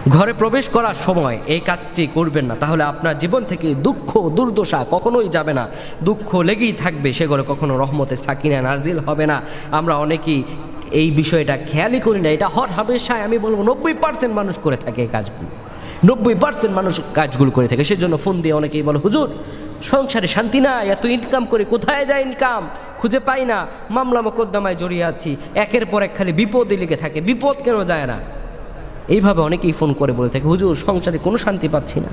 ঘরে প্রবেশ করার সময় এই কাজটি করবেন না, তাহলে আপনার জীবন থেকে দুঃখ দুর্দশা কখনোই যাবে না, দুঃখ লেগেই থাকবে, সে ঘরে কখনো রহমতের সাকিনা নাজিল হবে না। আমরা অনেকেই এই বিষয়টা খেয়ালই করি না। এটা হর হামেশায় আমি বলবো 90% মানুষ করে থাকে এই কাজগুলো, 90% মানুষ কাজগুলো করে থাকে। সেজন্য ফোন দিয়ে অনেকেই বলে, হুজুর সংসারে শান্তি নাই, এত ইনকাম করে কোথায় যায় ইনকাম খুঁজে পাই না, মামলা মোকদ্দমায় জড়িয়ে আছি, একের পর এক খালি বিপদই লেগে থাকে, বিপদ কেন যায় না। এইভাবে অনেকেই ফোন করে বলে থাকে, হুজুর সংসারে কোনো শান্তি পাচ্ছি না,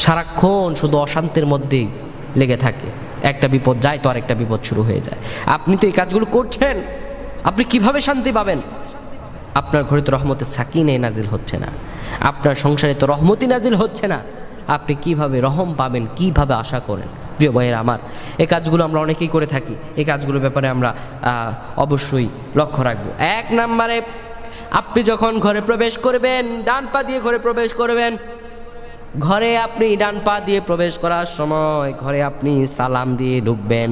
সারাক্ষণ শুধু অশান্তির মধ্যেই লেগে থাকে, একটা বিপদ যায় তো আরেকটা বিপদ শুরু হয়ে যায়। আপনি তো এই কাজগুলো করছেন, আপনি কিভাবে শান্তি পাবেন? আপনার ঘরে তো রহমতের সাকিনা নাজিল হচ্ছে না, আপনার সংসারে তো রহমতই নাজিল হচ্ছে না, আপনি কিভাবে রহম পাবেন, কিভাবে আশা করেন? প্রিয় ভাইয়েরা আমার, এই কাজগুলো আমরা অনেকেই করে থাকি, এই কাজগুলোর ব্যাপারে আমরা অবশ্যই লক্ষ্য রাখবো। এক নম্বরে, আপনি যখন ঘরে প্রবেশ করবেন, ডান পা দিয়ে ঘরে প্রবেশ করবেন। ঘরে আপনি ডান পা দিয়ে প্রবেশ করার সময় ঘরে আপনি সালাম দিয়ে ঢুকবেন।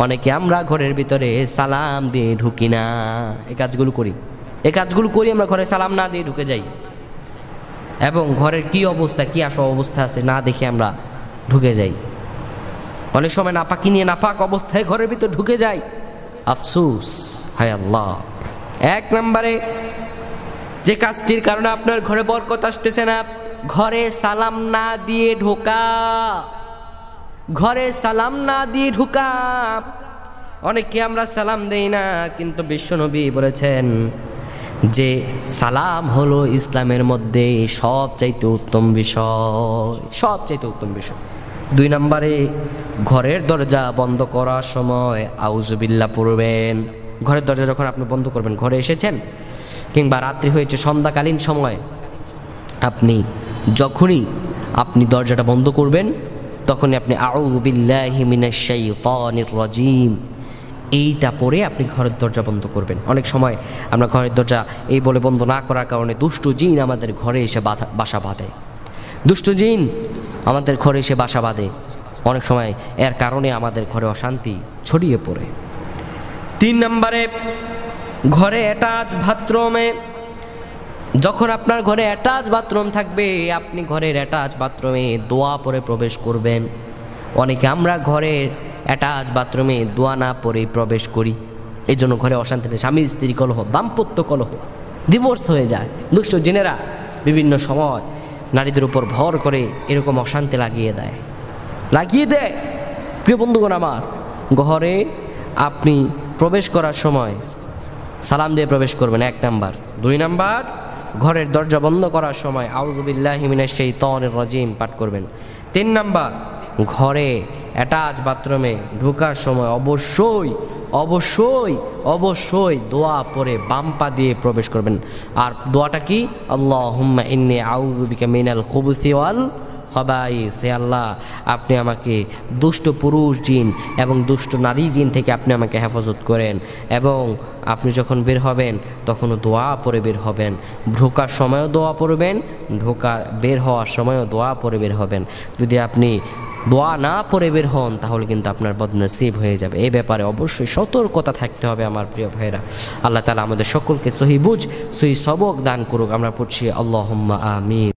অনেকে আমরা ঘরের ভিতরে সালাম দিয়ে ঢুকি না, এই কাজগুলো করি আমরা ঘরে সালাম না দিয়ে ঢুকে যাই, এবং ঘরের কি অবস্থা, কি অবস্থা আছে না দেখে আমরা ঢুকে যাই। অনেক সময় নাপাকি নিয়ে নাপাক অবস্থায় ঘরের ভিতর ঢুকে যাই, আফসোস, হায় আল্লাহ। এক নম্বরে যে কাজটির কারণে আপনার ঘরে বরকত আসতেছে না, ঘরে সালাম না দিয়ে ঢোকা, ঘরে সালাম না দিয়ে ঢোকা। অনেকে আমরা সালাম দেই না, কিন্তু বিশ্বনবী বলেছেন যে সালাম হলো ইসলামের মধ্যে সবচাইতে উত্তম বিষয়, সবচাইতে উত্তম বিষয়। দুই নম্বরে, ঘরের দরজা বন্ধ করার সময় আউযুবিল্লাহ পড়বেন। ঘরের দরজা যখন আপনি বন্ধ করবেন, ঘরে এসেছেন কিংবা রাত্রি হয়েছে, সন্ধ্যাকালীন সময়, আপনি যখনই আপনি দরজাটা বন্ধ করবেন তখনই আপনি আউযু বিল্লাহি মিনাশ শাইতানির রাজিম এইটা পরে আপনি ঘরের দরজা বন্ধ করবেন। অনেক সময় আমরা ঘরের দরজা এই বলে বন্ধ না করার কারণে দুষ্টু জিন আমাদের ঘরে এসে বাসা বাঁধে, দুষ্টু জিন আমাদের ঘরে এসে বাসা বাঁধে। অনেক সময় এর কারণে আমাদের ঘরে অশান্তি ছড়িয়ে পড়ে। তিন নম্বরে, ঘরে অ্যাটাচ বাথরুমে, যখন আপনার ঘরে অ্যাটাচ বাথরুম থাকবে আপনি ঘরের অ্যাটাচ বাথরুমে দোয়া পরে প্রবেশ করবেন। অনেকে আমরা ঘরের অ্যাটাচ বাথরুমে দোয়া না পরে প্রবেশ করি, এই জন্য ঘরে অশান্তি, স্বামী স্ত্রী কলহ, দাম্পত্য কলহ, ডিভোর্স হয়ে যায়। দুষ্ট জিনেরা বিভিন্ন সময় নারীদের উপর ভর করে এরকম অশান্তি লাগিয়ে দেয়। প্রিয় বন্ধুগণ আমার, ঘরে আপনি প্রবেশ করার সময় সালাম দিয়ে প্রবেশ করবেন, এক নাম্বার। দুই নাম্বার, ঘরের দরজা বন্ধ করার সময় আউযু বিল্লাহি মিনাশ শাইতানির রাজিম পাঠ করবেন। তিন নাম্বার, ঘরে অ্যাটাচ বাথরুমে ঢোকার সময় অবশ্যই অবশ্যই অবশ্যই দোয়া পরে বাম পা দিয়ে প্রবেশ করবেন। আর দোয়াটা কি? আল্লাহুম্মা ইন্নী আউযু বিকা মিনাল খুবুসি ওয়াল খাবাইস। হে আল্লাহ, আপনি আমাকে দুষ্ট পুরুষ জিন এবং দুষ্ট নারী জিন থেকে আপনি আমাকে হেফাজত করেন। এবং আপনি যখন বের হবেন তখনও দোয়া পরে বের হবেন, ঢোকার সময়ও দোয়া পড়বেন, বের হওয়ার সময়ও দোয়া পরে বের হবেন। যদি আপনি দোয়া না পড়ে বের হন তাহলে কিন্তু আপনার বদনসিব হয়ে যাবে। এই ব্যাপারে অবশ্যই সতর্কতা থাকতে হবে আমার প্রিয় ভাইরা। আল্লাহ তাআলা আমাদের সকলকে সহি বুঝ, সহি সবক দান করুক। আমরা পড়ছি আল্লাহুম্মা আমিন।